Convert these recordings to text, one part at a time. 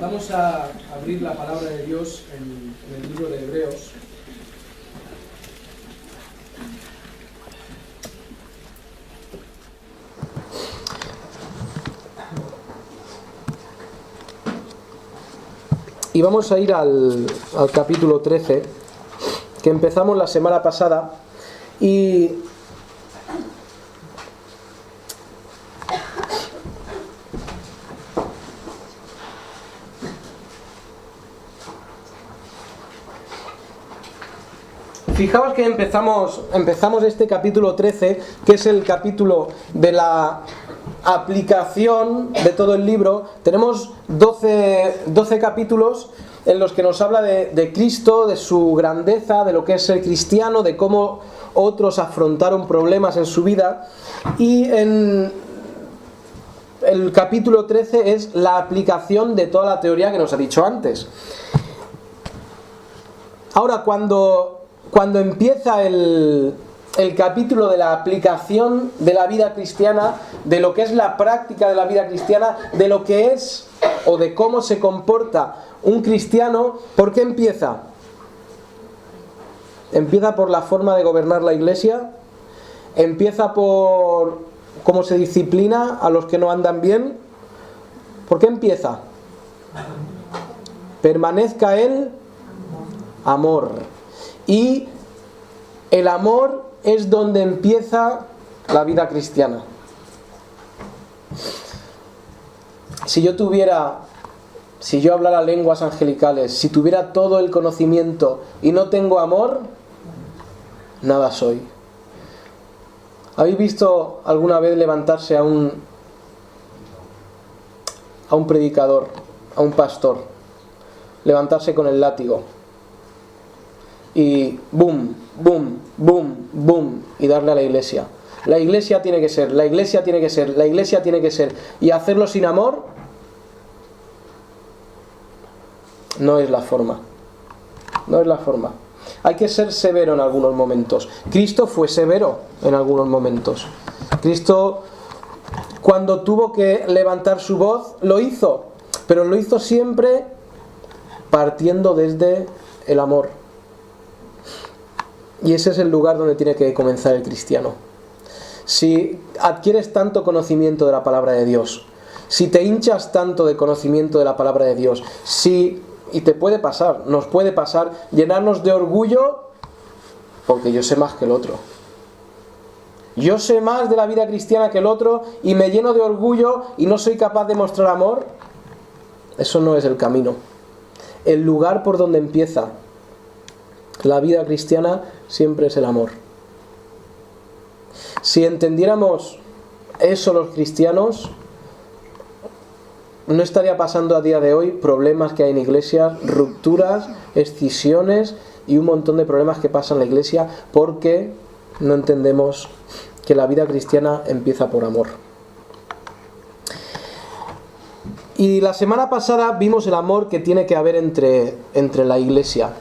Vamos a abrir la palabra de Dios en el libro de Hebreos. Y vamos a ir al capítulo 13, que empezamos la semana pasada. Y fijaos que empezamos este capítulo 13, que es el capítulo de la aplicación de todo el libro. Tenemos 12 capítulos en los que nos habla de Cristo, de su grandeza, de lo que es ser cristiano, de cómo otros afrontaron problemas en su vida. Y en el capítulo 13 es la aplicación de toda la teoría que nos ha dicho antes. Ahora, cuando empieza el capítulo de la aplicación de la vida cristiana, de lo que es la práctica de la vida cristiana, de lo que es o de cómo se comporta un cristiano, ¿por qué empieza? Empieza por la forma de gobernar la iglesia, empieza por cómo se disciplina a los que no andan bien. ¿Por qué empieza? Permanezca el amor. Y el amor es donde empieza la vida cristiana. Si yo hablara lenguas angelicales, si tuviera todo el conocimiento y no tengo amor, nada soy. ¿Habéis visto alguna vez levantarse a un predicador, a un pastor, levantarse con el látigo y boom, boom, boom, boom, y darle a la iglesia? La iglesia tiene que ser, la iglesia tiene que ser, la iglesia tiene que ser, y hacerlo sin amor no es la forma. No es la forma. Hay que ser severo en algunos momentos. Cristo fue severo en algunos momentos. Cristo, cuando tuvo que levantar su voz, lo hizo, pero lo hizo siempre partiendo desde el amor. Y ese es el lugar donde tiene que comenzar el cristiano. Si adquieres tanto conocimiento de la palabra de Dios, si te hinchas tanto de conocimiento de la palabra de Dios, y te puede pasar, nos puede pasar, llenarnos de orgullo porque yo sé más que el otro. Yo sé más de la vida cristiana que el otro y me lleno de orgullo y no soy capaz de mostrar amor. Eso no es el camino. El lugar por donde empieza la vida cristiana siempre es el amor. Si entendiéramos eso los cristianos, no estaría pasando a día de hoy problemas que hay en iglesias, rupturas, escisiones y un montón de problemas que pasan en la iglesia porque no entendemos que la vida cristiana empieza por amor. Y la semana pasada vimos el amor que tiene que haber entre la iglesia.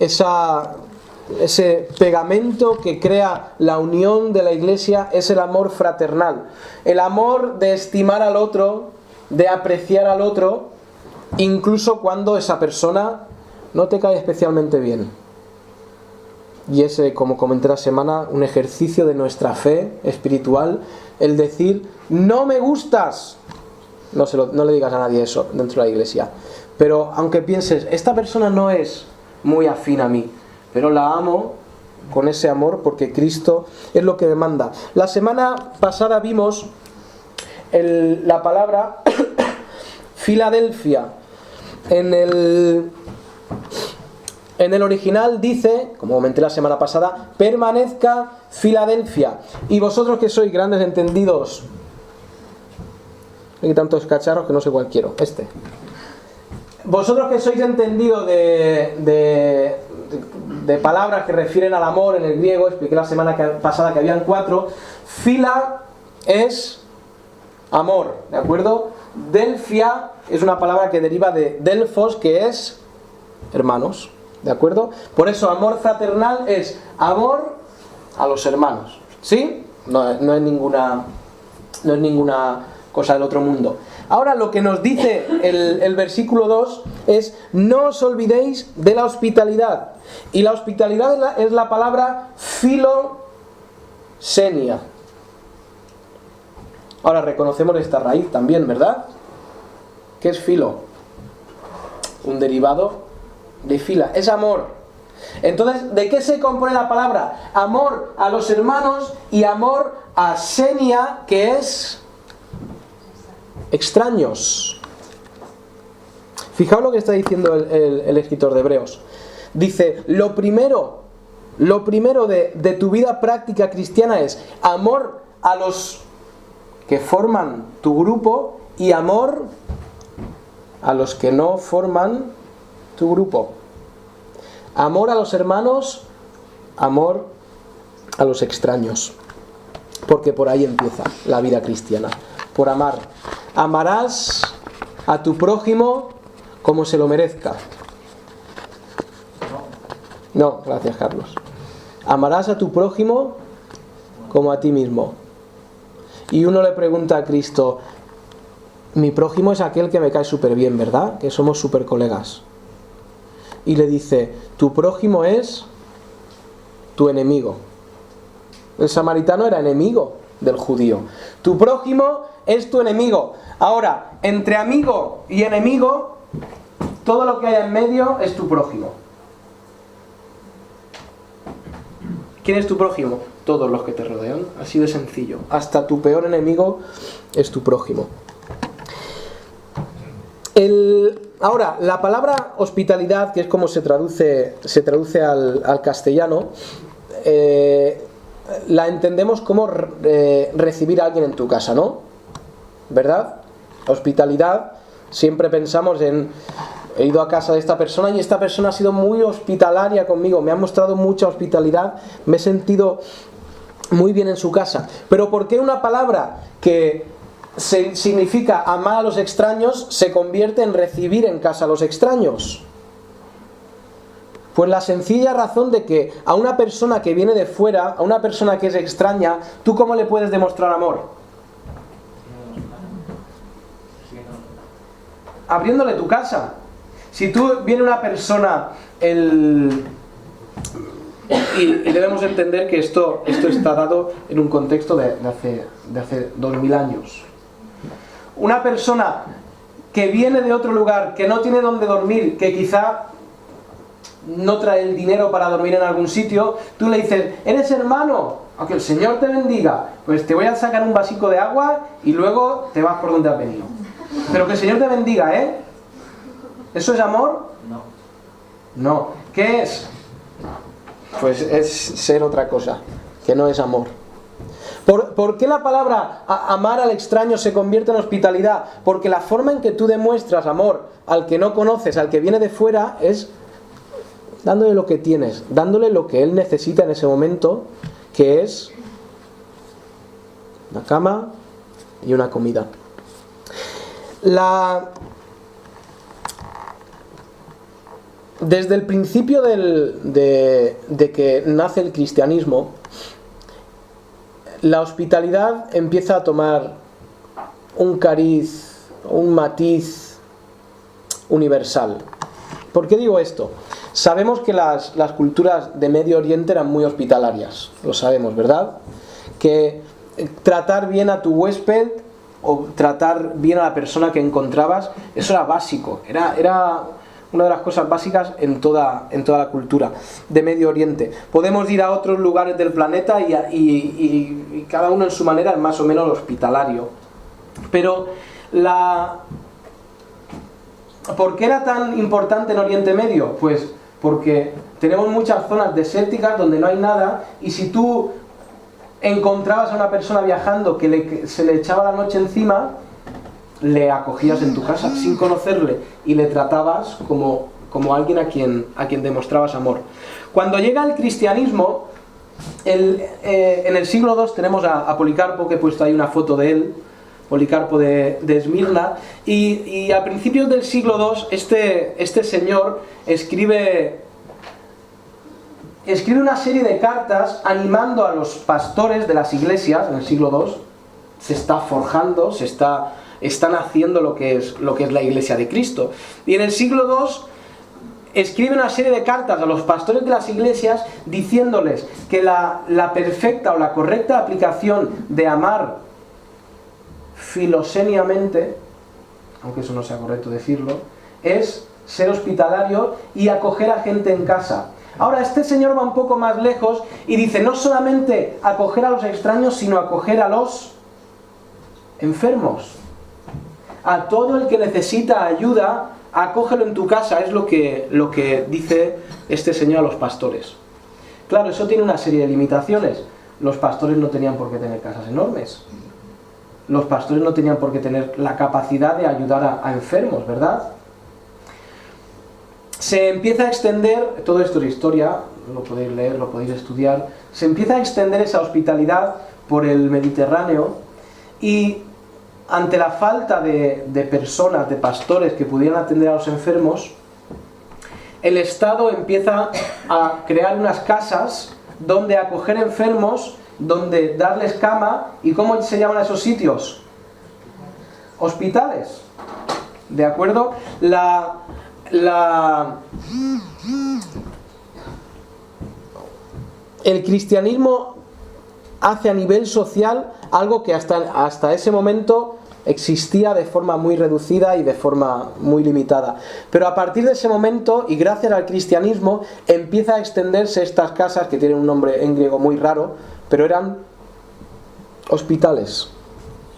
Ese pegamento que crea la unión de la iglesia es el amor fraternal. El amor de estimar al otro, de apreciar al otro, incluso cuando esa persona no te cae especialmente bien. Y es, como comenté la semana, un ejercicio de nuestra fe espiritual, el decir, no me gustas. No le digas a nadie eso dentro de la iglesia. Pero aunque pienses, esta persona no es muy afín a mí, pero la amo con ese amor porque Cristo es lo que me manda. La semana pasada vimos la palabra Filadelfia. En el original dice, como comenté la semana pasada, permanezca Filadelfia. Y vosotros que sois grandes entendidos, hay tantos cacharros que no sé cuál quiero. Vosotros que sois entendidos de palabras que refieren al amor en el griego, expliqué la semana pasada que habían 4. Fila es amor, ¿de acuerdo? Delfia es una palabra que deriva de Delfos, que es hermanos, ¿de acuerdo? Por eso amor fraternal es amor a los hermanos, ¿sí? No es ninguna cosa del otro mundo. Ahora lo que nos dice el versículo 2 es: no os olvidéis de la hospitalidad. Y la hospitalidad es la palabra filosenia. Ahora reconocemos esta raíz también, ¿verdad? ¿Qué es filo? Un derivado de fila, es amor. Entonces, ¿de qué se compone la palabra? Amor a los hermanos y amor a senia, que es extraños. Fijaos lo que está diciendo el escritor de Hebreos. Dice, lo primero de tu vida práctica cristiana es amor a los que forman tu grupo y amor a los que no forman tu grupo. Amor a los hermanos, amor a los extraños. Porque por ahí empieza la vida cristiana. Por amar. Amarás a tu prójimo como se lo merezca. No, gracias Carlos. Amarás a tu prójimo como a ti mismo. Y uno le pregunta a Cristo, mi prójimo es aquel que me cae súper bien, ¿verdad? Que somos súper colegas. Y le dice, tu prójimo es tu enemigo. El samaritano era enemigo del judío. Tu prójimo es tu enemigo. Ahora, entre amigo y enemigo, todo lo que hay en medio es tu prójimo. ¿Quién es tu prójimo? Todos los que te rodean. Así de sencillo. Hasta tu peor enemigo es tu prójimo. Ahora, la palabra hospitalidad, que es como se traduce al castellano, la entendemos como recibir a alguien en tu casa, ¿no? ¿Verdad? Hospitalidad, siempre pensamos en... He ido a casa de esta persona y esta persona ha sido muy hospitalaria conmigo, me ha mostrado mucha hospitalidad, me he sentido muy bien en su casa. Pero ¿por qué una palabra que significa amar a los extraños se convierte en recibir en casa a los extraños? Pues la sencilla razón de que a una persona que viene de fuera, a una persona que es extraña, ¿tú cómo le puedes demostrar amor? Abriéndole tu casa. Si viene una persona y debemos entender que esto está dado en un contexto de hace 2000 años. Una persona que viene de otro lugar, que no tiene dónde dormir, que quizá no trae el dinero para dormir en algún sitio, tú le dices, ¿eres hermano? Aunque el Señor te bendiga, pues te voy a sacar un vasico de agua y luego te vas por donde has venido. Pero que el Señor te bendiga, ¿eh? ¿Eso es amor? No. ¿Qué es? Pues es ser otra cosa, que no es amor. ¿Por qué la palabra amar al extraño se convierte en hospitalidad? Porque la forma en que tú demuestras amor al que no conoces, al que viene de fuera, es dándole lo que tienes, dándole lo que él necesita en ese momento, que es una cama y una comida. Desde el principio de que nace el cristianismo, la hospitalidad empieza a tomar un cariz, un matiz universal. ¿Por qué digo esto? Sabemos que las culturas de Medio Oriente eran muy hospitalarias, lo sabemos, ¿verdad? Que tratar bien a tu huésped o tratar bien a la persona que encontrabas, eso era básico, era una de las cosas básicas en toda la cultura de Medio Oriente. Podemos ir a otros lugares del planeta y cada uno en su manera es más o menos hospitalario. Pero ¿por qué era tan importante en Oriente Medio? Pues porque tenemos muchas zonas desérticas donde no hay nada, y si tú encontrabas a una persona viajando que se le echaba la noche encima, le acogías en tu casa sin conocerle y le tratabas como alguien a quien demostrabas amor. Cuando llega el cristianismo, en el siglo II tenemos a Policarpo, que he puesto ahí una foto de él, Policarpo de Esmirna, y a principios del siglo II este señor escribe una serie de cartas animando a los pastores de las iglesias en el siglo II se está forjando, están haciendo lo que es la Iglesia de Cristo. Y en el siglo II escribe una serie de cartas a los pastores de las iglesias diciéndoles que la perfecta o la correcta aplicación de amar filoseniamente, aunque eso no sea correcto decirlo, es ser hospitalario y acoger a gente en casa. Ahora este señor va un poco más lejos y dice no solamente acoger a los extraños, sino acoger a los enfermos. A todo el que necesita ayuda, acógelo en tu casa, es lo que dice este señor a los pastores. Claro, eso tiene una serie de limitaciones. Los pastores no tenían por qué tener casas enormes. Los pastores no tenían por qué tener la capacidad de ayudar a enfermos, ¿verdad? Se empieza a extender, todo esto es historia, lo podéis leer, lo podéis estudiar, se empieza a extender esa hospitalidad por el Mediterráneo y ante la falta de personas, de pastores que pudieran atender a los enfermos, el Estado empieza a crear unas casas donde acoger enfermos, donde darles cama. ¿Y cómo se llaman esos sitios? Hospitales. ¿De acuerdo? El cristianismo hace a nivel social algo que hasta ese momento existía de forma muy reducida y de forma muy limitada. Pero a partir de ese momento, y gracias al cristianismo, empieza a extenderse estas casas, que tienen un nombre en griego muy raro, pero eran hospitales.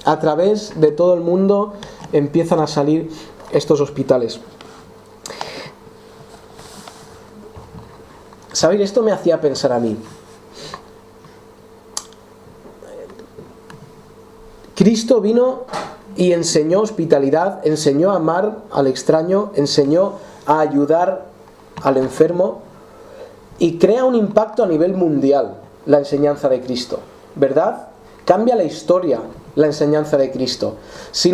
A través de todo el mundo empiezan a salir estos hospitales. ¿Sabéis? Esto me hacía pensar a mí. Cristo vino y enseñó hospitalidad, enseñó a amar al extraño, enseñó a ayudar al enfermo y crea un impacto a nivel mundial la enseñanza de Cristo, ¿verdad? Cambia la historia la enseñanza de Cristo. Si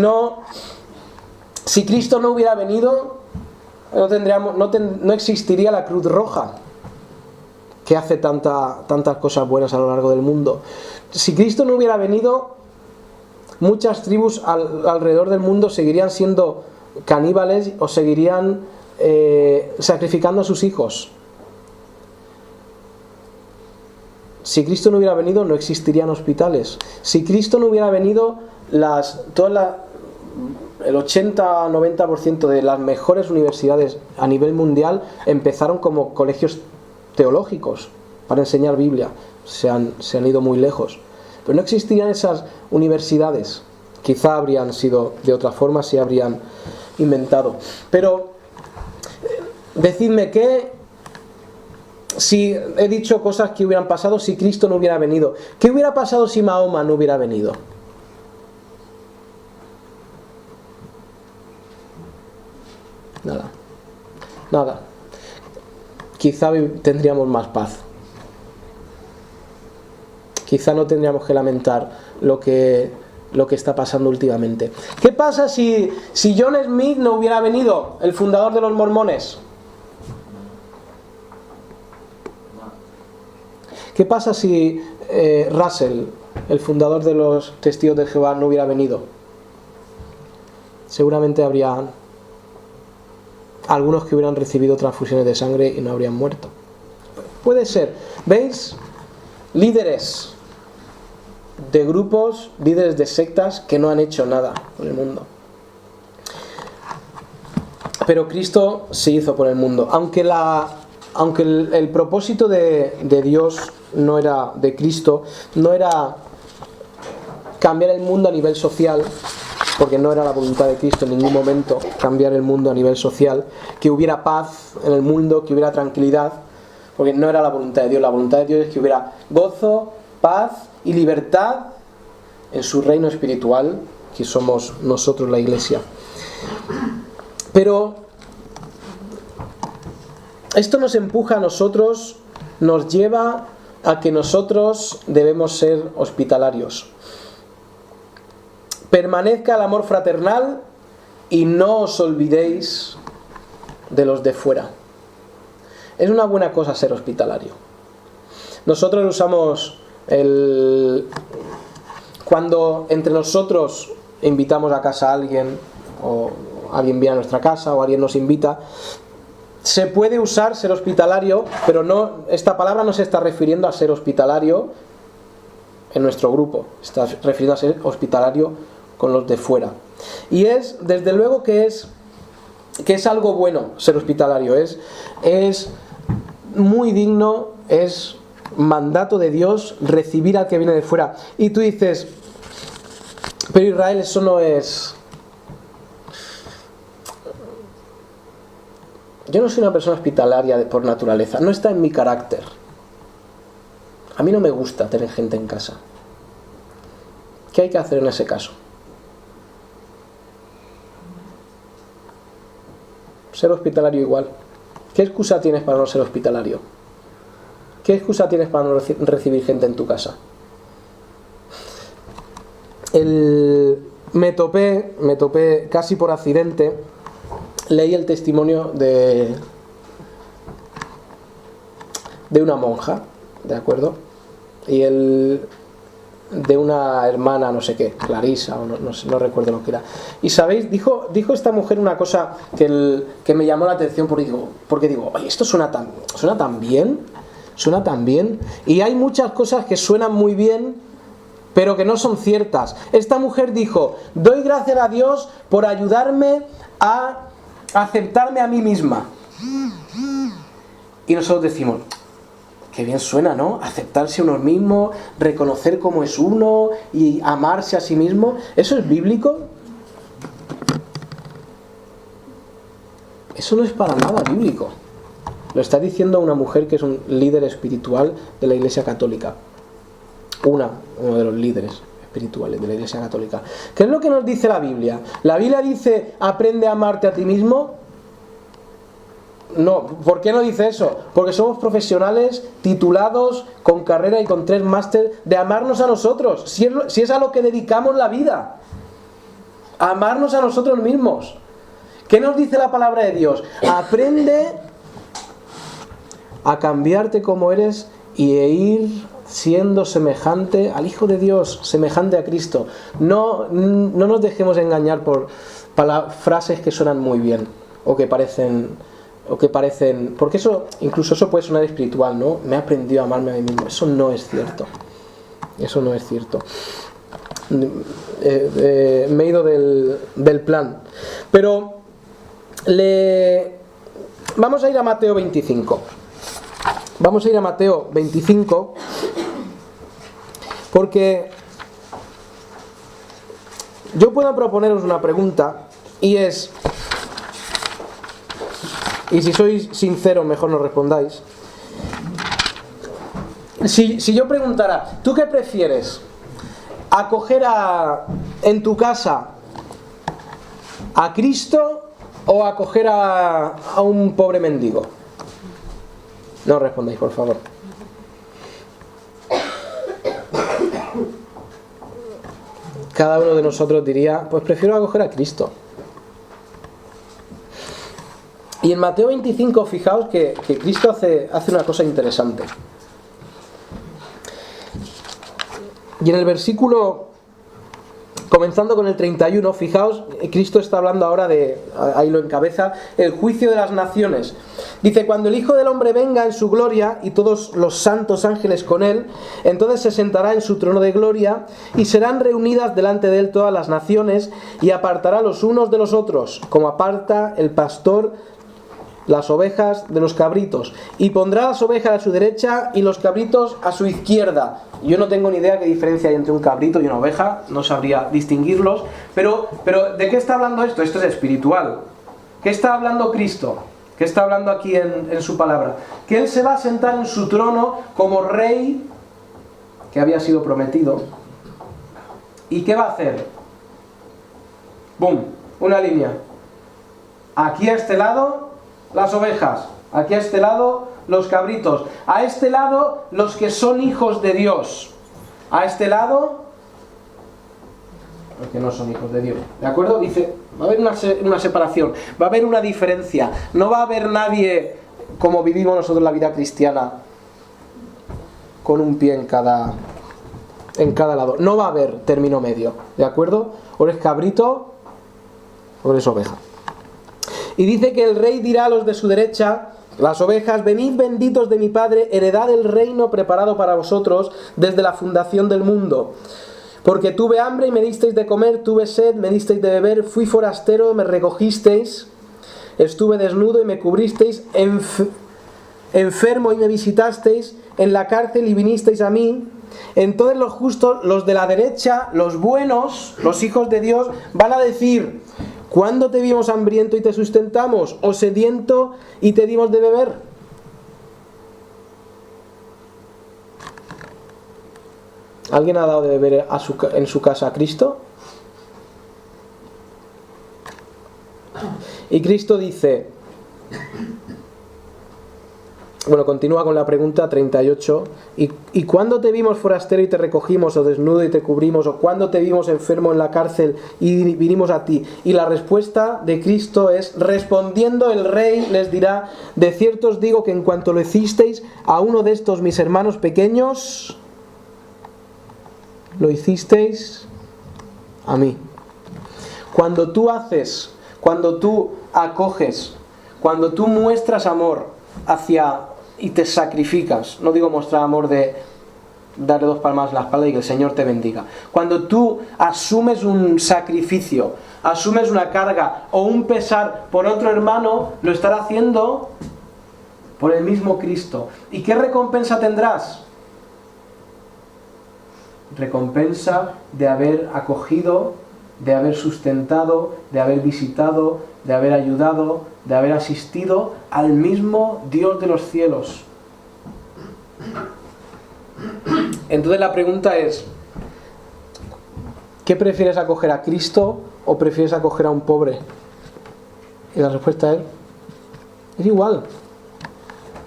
Cristo no hubiera venido, no existiría la Cruz Roja, que hace tantas cosas buenas a lo largo del mundo. Si Cristo no hubiera venido, muchas tribus alrededor del mundo seguirían siendo caníbales o seguirían sacrificando a sus hijos. Si Cristo no hubiera venido, no existirían hospitales. Si Cristo no hubiera venido, el 80-90% de las mejores universidades a nivel mundial empezaron como colegios teológicos para enseñar Biblia. Se han ido muy lejos. Pero no existirían esas universidades. Quizá habrían sido de otra forma, si habrían inventado. Pero decidme si he dicho cosas que hubieran pasado si Cristo no hubiera venido. ¿Qué hubiera pasado si Mahoma no hubiera venido? Nada. Quizá tendríamos más paz. Quizá no tendríamos que lamentar lo que está pasando últimamente. ¿Qué pasa si John Smith no hubiera venido, el fundador de los mormones? ¿Qué pasa si Russell, el fundador de los Testigos de Jehová, no hubiera venido? Seguramente habría algunos que hubieran recibido transfusiones de sangre y no habrían muerto. Puede ser. ¿Veis? Líderes de grupos, líderes de sectas que no han hecho nada por el mundo. Pero Cristo se hizo por el mundo. Aunque el propósito de Dios no era, de Cristo, no era cambiar el mundo a nivel social, porque no era la voluntad de Cristo en ningún momento cambiar el mundo a nivel social, que hubiera paz en el mundo, que hubiera tranquilidad, porque no era la voluntad de Dios. La voluntad de Dios es que hubiera gozo, paz y libertad en su reino espiritual, que somos nosotros, la Iglesia. Pero esto nos empuja a nosotros, nos lleva a que nosotros debemos ser hospitalarios. Permanezca el amor fraternal y no os olvidéis de los de fuera. Es una buena cosa ser hospitalario. Nosotros usamos cuando entre nosotros invitamos a casa a alguien, o alguien viene a nuestra casa, o alguien nos invita, se puede usar ser hospitalario, pero no, esta palabra no se está refiriendo a ser hospitalario en nuestro grupo, está refiriendo a ser hospitalario con los de fuera. Y es, desde luego que es algo bueno ser hospitalario, es muy digno, es mandato de Dios recibir al que viene de fuera. Y tú dices, pero Israel, eso no es... Yo no soy una persona hospitalaria por naturaleza, no está en mi carácter. A mí no me gusta tener gente en casa. ¿Qué hay que hacer en ese caso? Ser hospitalario igual. ¿Qué excusa tienes para no ser hospitalario? ¿Qué excusa tienes para no recibir gente en tu casa? Me topé casi por accidente, leí el testimonio de una monja, ¿de acuerdo? Y de una hermana, no sé qué, Clarisa, o no recuerdo lo que era. Y sabéis, dijo esta mujer una cosa que me llamó la atención porque digo, oye, esto suena tan bien, y hay muchas cosas que suenan muy bien, pero que no son ciertas. Esta mujer dijo, doy gracias a Dios por ayudarme a aceptarme a mí misma. Y nosotros decimos, qué bien suena, ¿no? Aceptarse a uno mismo, reconocer cómo es uno y amarse a sí mismo. ¿Eso es bíblico? Eso no es para nada bíblico. Lo está diciendo una mujer que es un líder espiritual de la Iglesia Católica. Uno de los líderes espirituales de la Iglesia Católica. ¿Qué es lo que nos dice la Biblia? ¿La Biblia dice, aprende a amarte a ti mismo? No, ¿por qué no dice eso? Porque somos profesionales titulados con carrera y con 3 máster de amarnos a nosotros, si es a lo que dedicamos la vida, amarnos a nosotros mismos. ¿Qué nos dice la palabra de Dios? Aprende a cambiarte como eres y ir siendo semejante al Hijo de Dios, semejante a Cristo. No nos dejemos engañar por frases que suenan muy bien o que parecen, porque incluso eso puede sonar espiritual, ¿no? Me he aprendido a amarme a mí mismo. Eso no es cierto. Me he ido del plan. Pero vamos a ir a Mateo 25. Vamos a ir a Mateo 25 porque yo puedo proponeros una pregunta y es... Y si sois sinceros, mejor no respondáis. Si yo preguntara, ¿tú qué prefieres? ¿Acoger en tu casa a Cristo o acoger a un pobre mendigo? No respondáis, por favor. Cada uno de nosotros diría, pues prefiero acoger a Cristo. Y en Mateo 25, fijaos que Cristo hace una cosa interesante. Y en el versículo, comenzando con el 31, fijaos, Cristo está hablando ahora ahí lo encabeza, el juicio de las naciones. Dice, cuando el Hijo del Hombre venga en su gloria y todos los santos ángeles con él, entonces se sentará en su trono de gloria y serán reunidas delante de él todas las naciones y apartará los unos de los otros, como aparta el pastor las ovejas de los cabritos, y pondrá las ovejas a su derecha y los cabritos a su izquierda. Yo no tengo ni idea qué diferencia hay entre un cabrito y una oveja, no sabría distinguirlos, pero ¿de qué está hablando esto? Esto es espiritual. ¿Qué está hablando Cristo? ¿Qué está hablando aquí en su palabra? Que Él se va a sentar en su trono como rey que había sido prometido. ¿Y qué va a hacer? ¡Bum! Una línea. Aquí a este lado las ovejas, aquí a este lado los cabritos, a este lado los que son hijos de Dios, a este lado los que no son hijos de Dios, ¿de acuerdo? Dice, va a haber una separación, va a haber una diferencia, no va a haber nadie como vivimos nosotros la vida cristiana con un pie en en cada lado. No va a haber término medio, ¿de acuerdo? O eres cabrito o eres oveja. Y dice que el rey dirá a los de su derecha, las ovejas: venid benditos de mi Padre, heredad el reino preparado para vosotros desde la fundación del mundo. Porque tuve hambre y me disteis de comer, tuve sed, me disteis de beber, fui forastero, me recogisteis, estuve desnudo y me cubristeis, enfermo y me visitasteis, en la cárcel y vinisteis a mí. Entonces los justos, los de la derecha, los buenos, los hijos de Dios, van a decir: ¿cuándo te vimos hambriento y te sustentamos? ¿O sediento y te dimos de beber? ¿Alguien ha dado de beber en su casa a Cristo? Y Cristo dice, bueno, continúa con la pregunta 38. ¿Y cuándo te vimos forastero y te recogimos, o desnudo y te cubrimos, o cuándo te vimos enfermo en la cárcel y vinimos a ti? Y la respuesta de Cristo es: respondiendo el rey les dirá: de cierto os digo que en cuanto lo hicisteis a uno de estos mis hermanos pequeños, lo hicisteis a mí. Cuando tú haces, cuando tú acoges, cuando tú muestras amor hacia y te sacrificas, no digo mostrar amor de darle 2 palmas a la espalda y que el Señor te bendiga. Cuando tú asumes un sacrificio, asumes una carga o un pesar por otro hermano, lo estará haciendo por el mismo Cristo. ¿Y qué recompensa tendrás? Recompensa de haber acogido, de haber sustentado, de haber visitado, de haber ayudado, de haber asistido al mismo Dios de los cielos. Entonces la pregunta es: ¿qué prefieres, acoger a Cristo o prefieres acoger a un pobre? Y la respuesta es igual.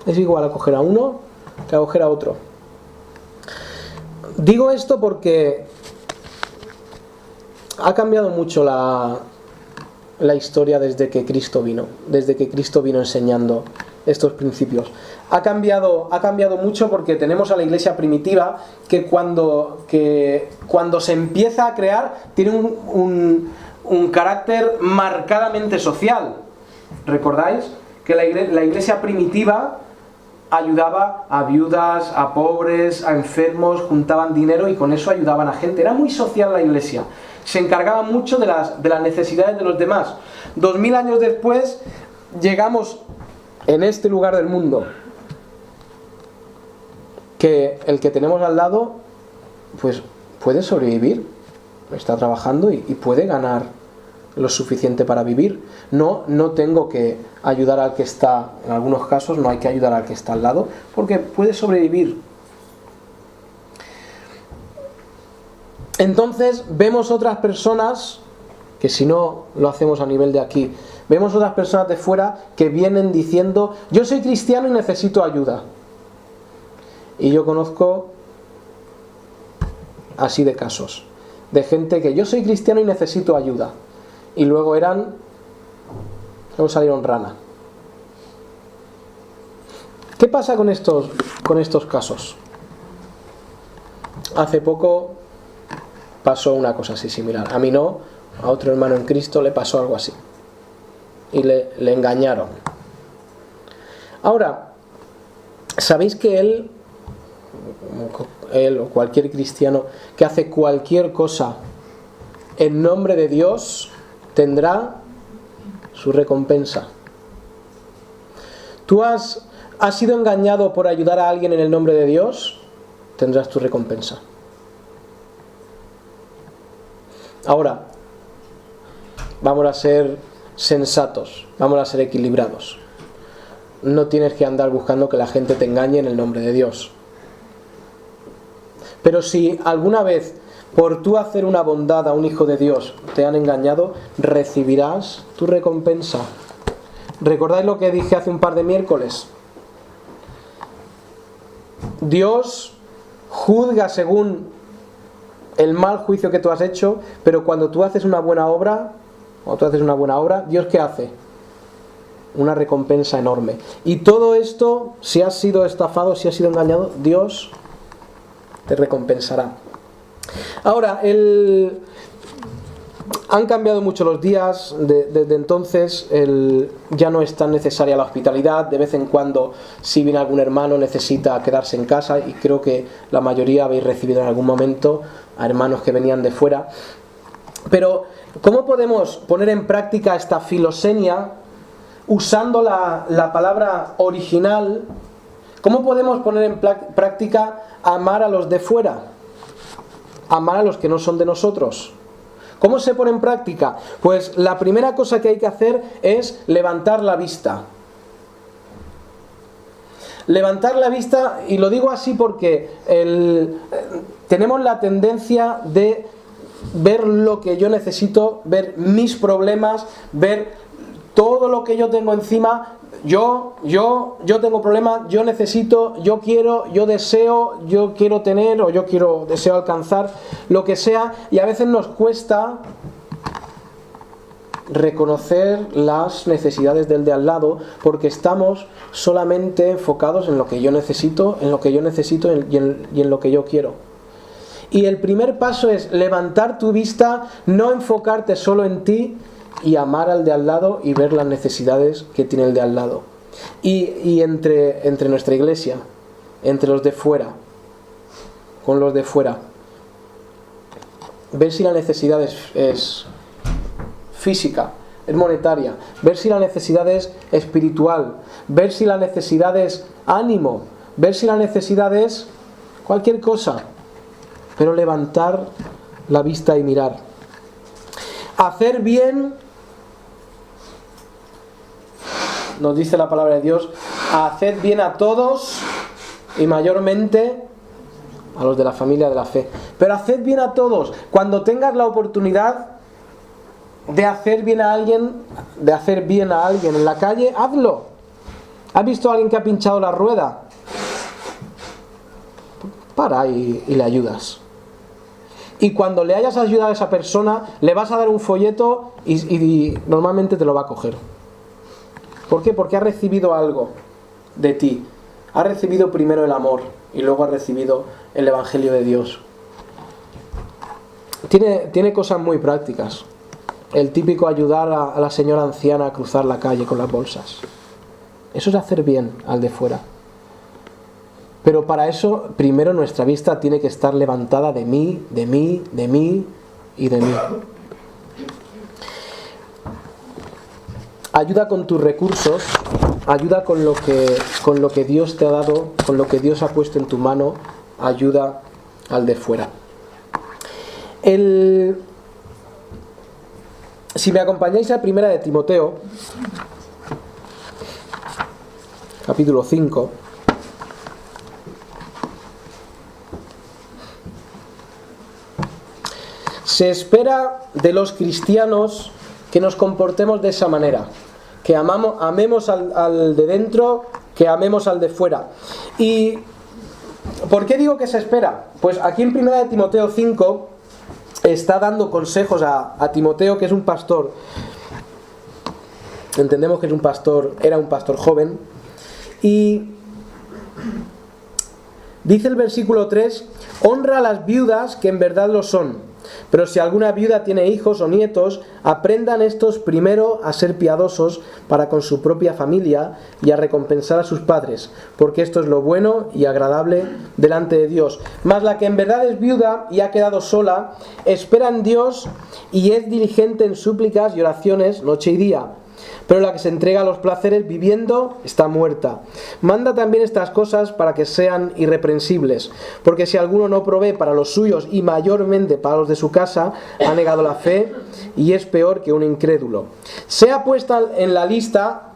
Es igual acoger a uno que acoger a otro. Digo esto porque ha cambiado mucho la historia desde que Cristo vino enseñando estos principios. Ha cambiado mucho porque tenemos a la iglesia primitiva que cuando se empieza a crear tiene un carácter marcadamente social. ¿Recordáis? Que la iglesia primitiva ayudaba a viudas, a pobres, a enfermos, juntaban dinero y con eso ayudaban a gente. Era muy social la iglesia. Se encargaba mucho de las necesidades de los demás. 2000 años después llegamos en este lugar del mundo que el que tenemos al lado pues puede sobrevivir, está trabajando y puede ganar lo suficiente para vivir. No tengo que ayudar al que está, en algunos casos no hay que ayudar al que está al lado porque puede sobrevivir. Entonces vemos otras personas que, si no lo hacemos a nivel de aquí, vemos otras personas de fuera que vienen diciendo: yo soy cristiano y necesito ayuda. Y yo conozco así de casos, de gente que yo soy cristiano y necesito ayuda, y luego salieron rana. ¿Qué pasa con estos casos? Hace poco pasó una cosa así similar. A mí no, a otro hermano en Cristo le pasó algo así. Y le engañaron. Ahora, ¿sabéis que él o cualquier cristiano que hace cualquier cosa en nombre de Dios tendrá su recompensa? ¿Tú has sido engañado por ayudar a alguien en el nombre de Dios? Tendrás tu recompensa. Ahora, vamos a ser sensatos, vamos a ser equilibrados. No tienes que andar buscando que la gente te engañe en el nombre de Dios. Pero si alguna vez por tú hacer una bondad a un hijo de Dios te han engañado, recibirás tu recompensa. ¿Recordáis lo que dije hace un par de miércoles? Dios juzga según el mal juicio que tú has hecho, pero cuando tú haces una buena obra, ¿Dios qué hace? Una recompensa enorme. Y todo esto, si has sido estafado, si has sido engañado, Dios te recompensará. Ahora, han cambiado mucho los días, desde entonces ya no es tan necesaria la hospitalidad. De vez en cuando, si viene algún hermano, necesita quedarse en casa, y creo que la mayoría habéis recibido en algún momento a hermanos que venían de fuera. Pero, ¿cómo podemos poner en práctica esta filosenia usando la palabra original? ¿Cómo podemos poner en práctica amar a los de fuera? Amar a los que no son de nosotros. ¿Cómo se pone en práctica? Pues la primera cosa que hay que hacer es levantar la vista. Levantar la vista, y lo digo así porque tenemos la tendencia de ver lo que yo necesito, ver mis problemas, ver todo lo que yo tengo encima. Yo tengo problemas, yo necesito, yo quiero, yo deseo, yo quiero tener, o deseo alcanzar, lo que sea, y a veces nos cuesta reconocer las necesidades del de al lado, porque estamos solamente enfocados en lo que yo necesito, y en lo que yo quiero. Y el primer paso es levantar tu vista, no enfocarte solo en ti, y amar al de al lado y ver las necesidades que tiene el de al lado. Y entre nuestra iglesia, entre los de fuera, con los de fuera, ver si la necesidad es física, es monetaria, ver si la necesidad es espiritual, ver si la necesidad es ánimo, ver si la necesidad es cualquier cosa, pero levantar la vista y mirar. Hacer bien, nos dice la palabra de Dios, haced bien a todos y mayormente a los de la familia de la fe. Pero haced bien a todos. Cuando tengas la oportunidad de hacer bien a alguien en la calle, hazlo. ¿Has visto a alguien que ha pinchado la rueda? Para y le ayudas. Y cuando le hayas ayudado a esa persona, le vas a dar un folleto y normalmente te lo va a coger. ¿Por qué? Porque ha recibido algo de ti. Ha recibido primero el amor y luego ha recibido el Evangelio de Dios. Tiene cosas muy prácticas. El típico ayudar a la señora anciana a cruzar la calle con las bolsas. Eso es hacer bien al de fuera. Pero para eso, primero nuestra vista tiene que estar levantada de mí y de mí. Ayuda con tus recursos, ayuda con lo que Dios te ha dado, con lo que Dios ha puesto en tu mano, ayuda al de fuera. Si me acompañáis a 1 de Timoteo, capítulo 5. Se espera de los cristianos que nos comportemos de esa manera, que amemos al de dentro, que amemos al de fuera. ¿Y por qué digo que se espera? Pues aquí en 1 de Timoteo 5 está dando consejos a Timoteo, que es un pastor. Entendemos que era un pastor joven. Y dice el versículo 3: honra a las viudas, que en verdad lo son. Pero si alguna viuda tiene hijos o nietos, aprendan estos primero a ser piadosos para con su propia familia y a recompensar a sus padres, porque esto es lo bueno y agradable delante de Dios. Mas la que en verdad es viuda y ha quedado sola, espera en Dios y es diligente en súplicas y oraciones noche y día. Pero la que se entrega a los placeres viviendo está muerta. Manda también estas cosas para que sean irreprensibles, porque si alguno no provee para los suyos y mayormente para los de su casa, ha negado la fe y es peor que un incrédulo. Sea puesta en la lista,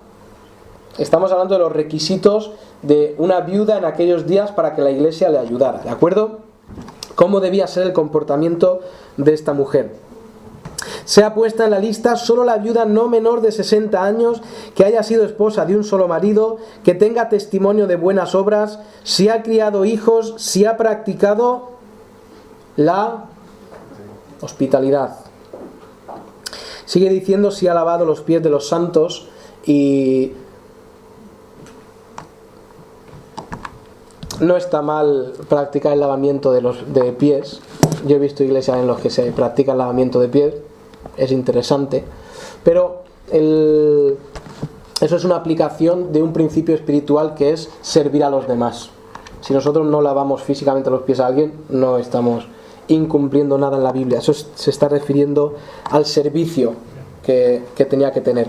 estamos hablando de los requisitos de una viuda en aquellos días para que la iglesia le ayudara, ¿de acuerdo? ¿Cómo debía ser el comportamiento de esta mujer? Sea puesta en la lista solo la viuda no menor de 60 años, que haya sido esposa de un solo marido, que tenga testimonio de buenas obras, si ha criado hijos, si ha practicado la hospitalidad. Sigue diciendo si ha lavado los pies de los santos y no está mal practicar el lavamiento de pies Yo he visto iglesias en las que se practica el lavamiento de pies, es interesante, pero eso es una aplicación de un principio espiritual que es servir a los demás. Si nosotros no lavamos físicamente los pies a alguien, no estamos incumpliendo nada en la Biblia. Eso se está refiriendo al servicio que tenía que tener.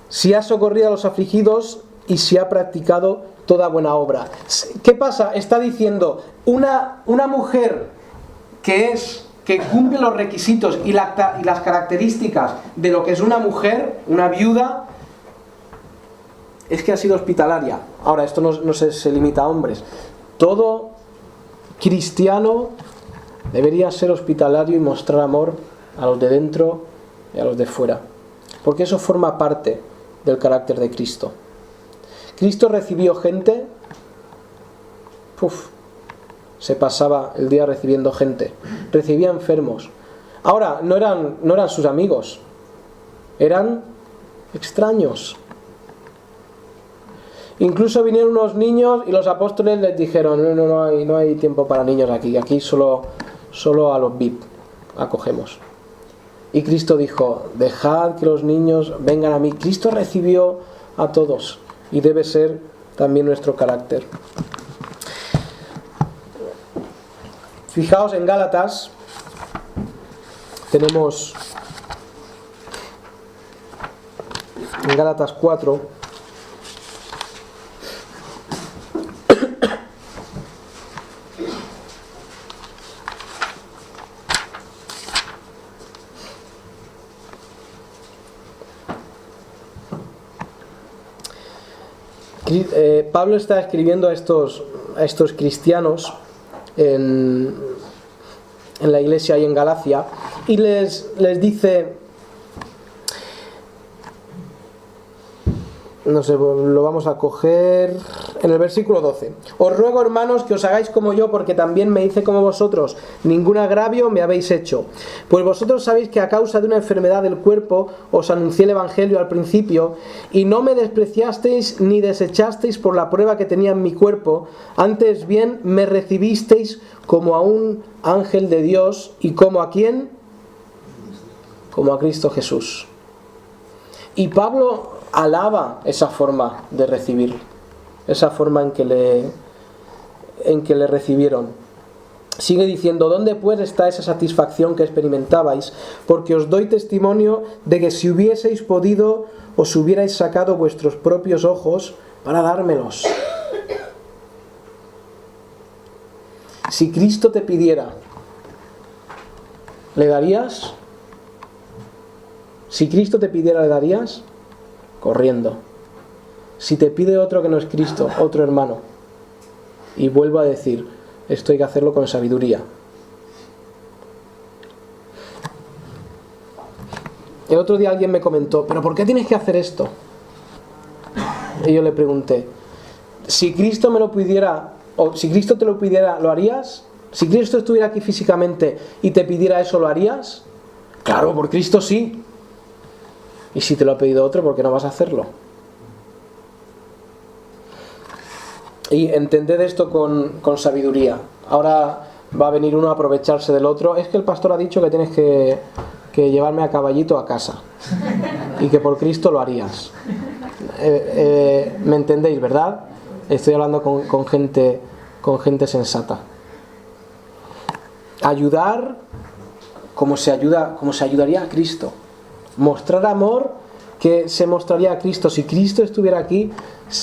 Si ha socorrido a los afligidos y si ha practicado toda buena obra. ¿Qué pasa? Está diciendo una mujer que cumple los requisitos y las características de lo que es una mujer, una viuda, es que ha sido hospitalaria. Ahora, esto no se limita a hombres. Todo cristiano debería ser hospitalario y mostrar amor a los de dentro y a los de fuera, porque eso forma parte del carácter de Cristo. Cristo recibió gente, se pasaba el día recibiendo gente, recibía enfermos. Ahora, no eran sus amigos, eran extraños. Incluso vinieron unos niños y los apóstoles les dijeron: no hay tiempo para niños aquí solo a los VIP acogemos. Y Cristo dijo: dejad que los niños vengan a mí. Cristo recibió a todos y debe ser también nuestro carácter. Fijaos en Gálatas, tenemos en Gálatas 4, Pablo está escribiendo a estos cristianos en la iglesia ahí en Galacia y les dice, lo vamos a coger en el versículo 12: os ruego, hermanos, que os hagáis como yo, porque también me hice como vosotros, ningún agravio me habéis hecho, pues vosotros sabéis que a causa de una enfermedad del cuerpo os anuncié el evangelio al principio, y no me despreciasteis ni desechasteis por la prueba que tenía en mi cuerpo, antes bien me recibisteis como a un ángel de Dios. ¿Y como a quién? Como a Cristo Jesús. Y Pablo alaba esa forma de recibir, esa forma en que le recibieron. Sigue diciendo: ¿dónde pues está esa satisfacción que experimentabais? Porque os doy testimonio de que si hubieseis podido, os hubierais sacado vuestros propios ojos para dármelos. Si Cristo te pidiera, ¿le darías? Si Cristo te pidiera, ¿le darías? Corriendo. Si te pide otro que no es Cristo, otro hermano, y vuelvo a decir, esto hay que hacerlo con sabiduría. El otro día alguien me comentó: ¿pero por qué tienes que hacer esto? Y yo le pregunté: si Cristo me lo pidiera, o si Cristo te lo pidiera, ¿lo harías? Si Cristo estuviera aquí físicamente y te pidiera eso, ¿lo harías? Claro, por Cristo sí. Y si te lo ha pedido otro, ¿por qué no vas a hacerlo? Y entended esto con sabiduría. Ahora va a venir uno a aprovecharse del otro. Es que el pastor ha dicho que tienes que llevarme a caballito a casa y que por Cristo lo harías. ¿Me entendéis, verdad? Estoy hablando con gente sensata. Ayudar como se ayudaría a Cristo. Mostrar amor que se mostraría a Cristo. Si Cristo estuviera aquí,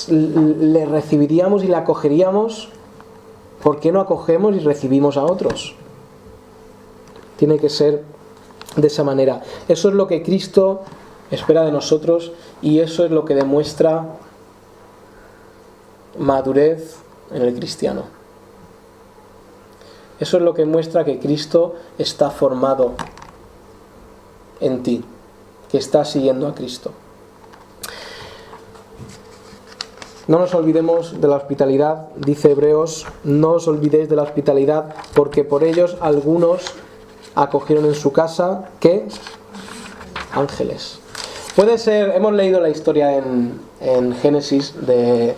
le recibiríamos y le acogeríamos. ¿Por qué no acogemos y recibimos a otros? Tiene que ser de esa manera. Eso es lo que Cristo espera de nosotros, y eso es lo que demuestra madurez en el cristiano. Eso es lo que muestra que Cristo está formado en ti, que está siguiendo a Cristo. No nos olvidemos de la hospitalidad, dice Hebreos: no os olvidéis de la hospitalidad, porque por ellos algunos acogieron en su casa, ¿qué? Ángeles. Puede ser, hemos leído la historia en Génesis de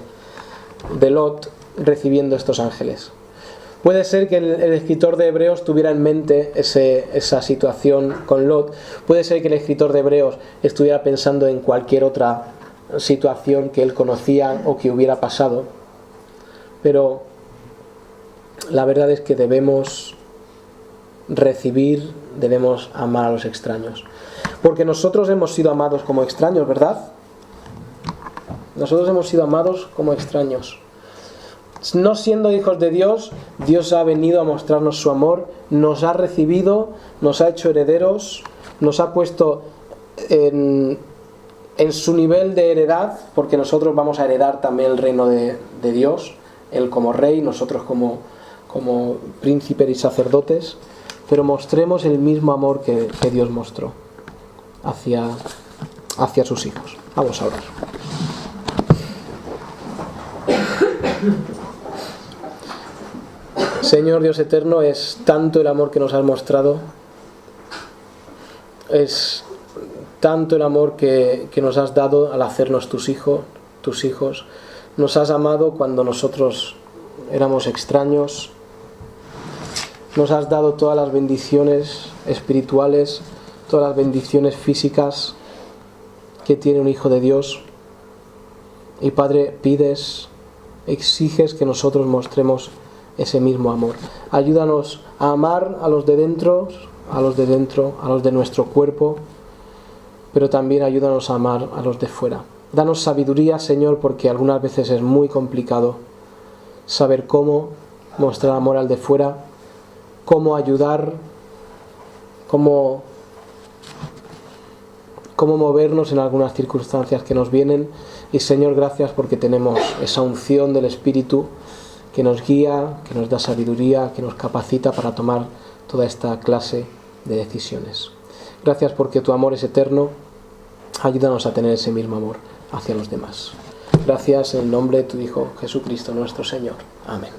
Lot recibiendo estos ángeles. Puede ser que el escritor de Hebreos tuviera en mente esa situación con Lot. Puede ser que el escritor de Hebreos estuviera pensando en cualquier otra situación que él conocía o que hubiera pasado. Pero la verdad es que debemos recibir, debemos amar a los extraños. Porque nosotros hemos sido amados como extraños, ¿verdad? Nosotros hemos sido amados como extraños. No siendo hijos de Dios, Dios ha venido a mostrarnos su amor, nos ha recibido, nos ha hecho herederos, nos ha puesto en su nivel de heredad, porque nosotros vamos a heredar también el reino de Dios, Él como rey, nosotros como príncipes y sacerdotes, pero mostremos el mismo amor que Dios mostró hacia sus hijos. Vamos a orar. Señor Dios eterno, es tanto el amor que nos has mostrado, es tanto el amor que nos has dado al hacernos tus hijos. Nos has amado cuando nosotros éramos extraños. Nos has dado todas las bendiciones espirituales, todas las bendiciones físicas que tiene un hijo de Dios. Y Padre, exiges que nosotros mostremos ese mismo amor. Ayúdanos a amar a los de dentro, a los de nuestro cuerpo, pero también ayúdanos a amar a los de fuera. Danos sabiduría, Señor, porque algunas veces es muy complicado saber cómo mostrar amor al de fuera, cómo ayudar, cómo movernos en algunas circunstancias que nos vienen. Y Señor, gracias porque tenemos esa unción del Espíritu que nos guía, que nos da sabiduría, que nos capacita para tomar toda esta clase de decisiones. Gracias porque tu amor es eterno. Ayúdanos a tener ese mismo amor hacia los demás. Gracias en el nombre de tu Hijo Jesucristo nuestro Señor. Amén.